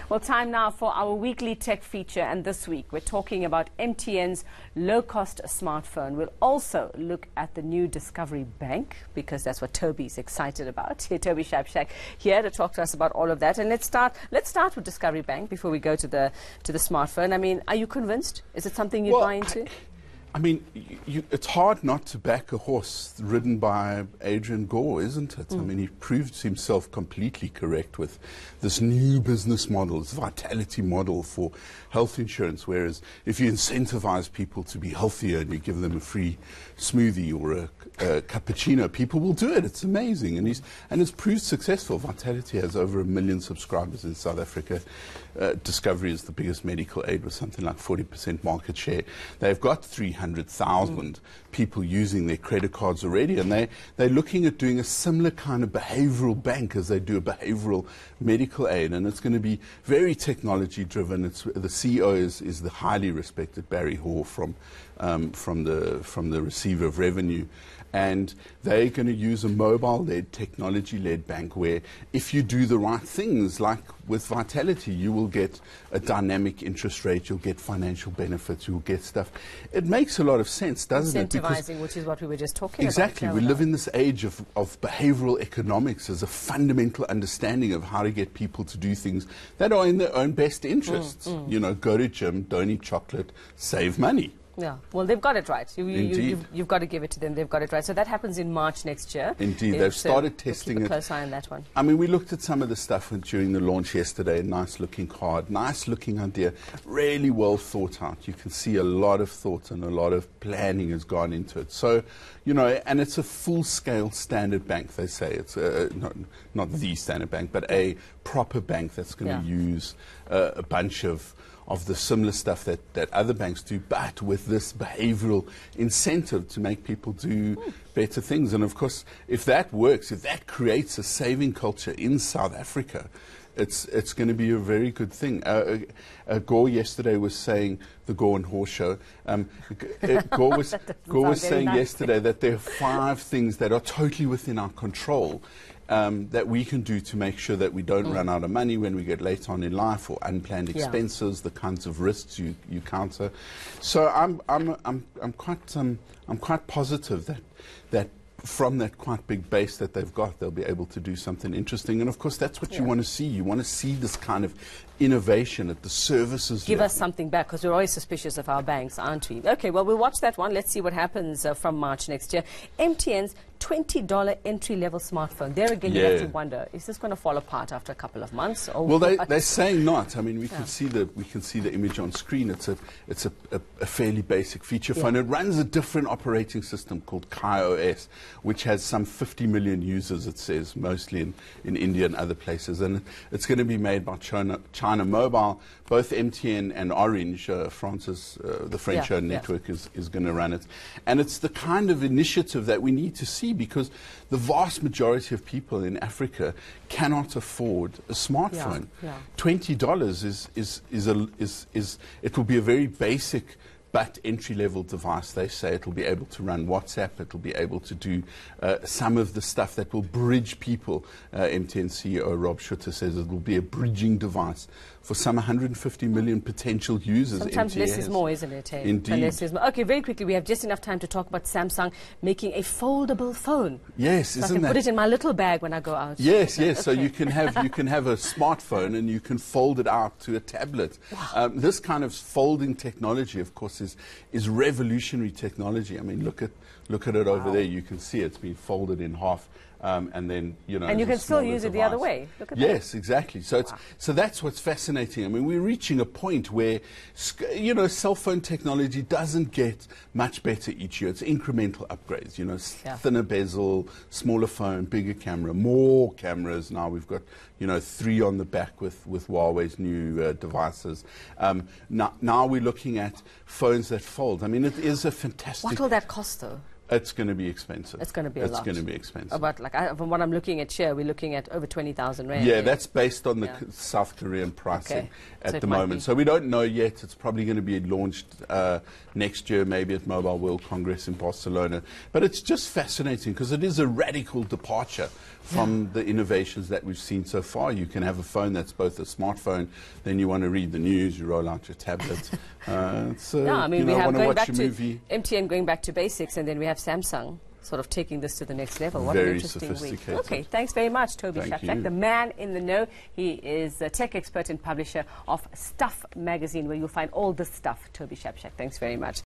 Well, time now for our weekly tech feature, and this week we're talking about MTN's low-cost smartphone. We'll also look at the new Discovery Bank, because that's what Toby's excited about. Toby Shapshak here to talk to us about all of that. And let's start with Discovery Bank before we go to the smartphone. I mean, are you convinced? Is it something you'd buy into? I mean, it's hard not to back a horse ridden by Adrian Gore, isn't it? I mean, he proved himself completely correct with this new business model, this vitality model for health insurance, whereas if you incentivize people to be healthier and you give them a free smoothie or a cappuccino, people will do it. It's amazing. And it's proved successful. Vitality has over 1 million subscribers in South Africa. Discovery is the biggest medical aid with something like 40% market share. They've got 300,000 people using their credit cards already, and they're looking at doing a similar kind of behavioral bank as they do a behavioral medical aid, and it's going to be very technology driven. The CEO is the highly respected Barry Hoare from the Receiver of Revenue. And they're going to use a mobile-led, technology-led bank where if you do the right things, like with Vitality, you will get a dynamic interest rate, you'll get financial benefits, you'll get stuff. It makes a lot of sense, doesn't it? Incentivizing, which is what we were just talking about. Exactly. We live in this age of behavioral economics as a fundamental understanding of how to get people to do things that are in their own best interests. You know, go to gym, don't eat chocolate, save money. Yeah, well, they've got it right. Indeed. You've got to give it to them. They've got it right. So that happens in March next year. Indeed, they've started testing it. Keep a close eye on that one. I mean, we looked at some of the stuff during the launch yesterday. Nice looking card, nice looking idea, really well thought out. You can see a lot of thought and a lot of planning has gone into it. So, you know, and it's a full-scale standard bank, they say. It's not the standard bank, but a proper bank that's going to use a bunch of the similar stuff that other banks do, but with this behavioral incentive to make people do better things. And of course, if that works, if that creates a saving culture in South Africa, it's going to be a very good thing. Gore yesterday was saying, the Gore and Hoare show, Gore was saying yesterday that there are 5 things that are totally within our control that we can do to make sure that we don't run out of money when we get late on in life, or unplanned expenses, the kinds of risks you counter. So I'm quite positive that from that quite big base that they've got, they'll be able to do something interesting. And of course, that's what you want to see. You want to see this kind of innovation at the services. Give us something back, because we're always suspicious of our banks, aren't we? Okay, well, we'll watch that one. Let's see what happens from March next year. MTN's $20 entry-level smartphone. There again, you have to wonder, is this going to fall apart after a couple of months? Or well, they're saying not. I mean, we can see the image on screen. It's a fairly basic feature phone. It runs a different operating system called KaiOS, which has some 50 million users, it says, mostly in India and other places. And it's going to be made by China Mobile. Both MTN and Orange, the French network, is going to run it. And it's the kind of initiative that we need to see, because the vast majority of people in Africa cannot afford a smartphone. $20 it will be a very basic but entry-level device. They say it will be able to run WhatsApp, it will be able to do some of the stuff that will bridge people. MTN CEO Rob Schutter says it will be a bridging device for some 150 million potential users. Sometimes MTN less is more, isn't it? Hey? Indeed. Less is more. Okay, very quickly, we have just enough time to talk about Samsung making a foldable phone. Yes, so isn't I can that? put it in my little bag when I go out. Yes, yes. So you can have a smartphone and you can fold it out to a tablet. Wow. This kind of folding technology, of course, is revolutionary technology. I mean, look at it over there. You can see it's been folded in half. And then, you know, and you can still use it the other way. Look at that. Yes, exactly. So so that's what's fascinating. I mean, we're reaching a point where, you know, cell phone technology doesn't get much better each year. It's incremental upgrades. You know, thinner bezel, smaller phone, bigger camera, more cameras. Now we've got, you know, 3 on the back with Huawei's new devices. Now we're looking at phones that fold. I mean, it is a fantastic. What will that cost, though? It's going to be expensive. It's going to be a lot. It's going to be expensive. About, like, from what I'm looking at here, we're looking at over 20,000 rand. Yeah, that's based on the South Korean pricing at the moment. So we don't know yet. It's probably going to be launched next year, maybe at Mobile World Congress in Barcelona. But it's just fascinating because it is a radical departure from the innovations that we've seen so far. You can have a phone that's both a smartphone, then you want to read the news, you roll out your tablet. I mean, you we know, have want to going watch back a to movie. MTN going back to basics, and then we have Samsung sort of taking this to the next level. What an Very interesting week. sophisticated. Okay, thanks very much, Toby Thank Shapshak, you. the man in the know. He is a tech expert and publisher of Stuff magazine, where you'll find all this stuff. Toby Shapshak, thanks very much.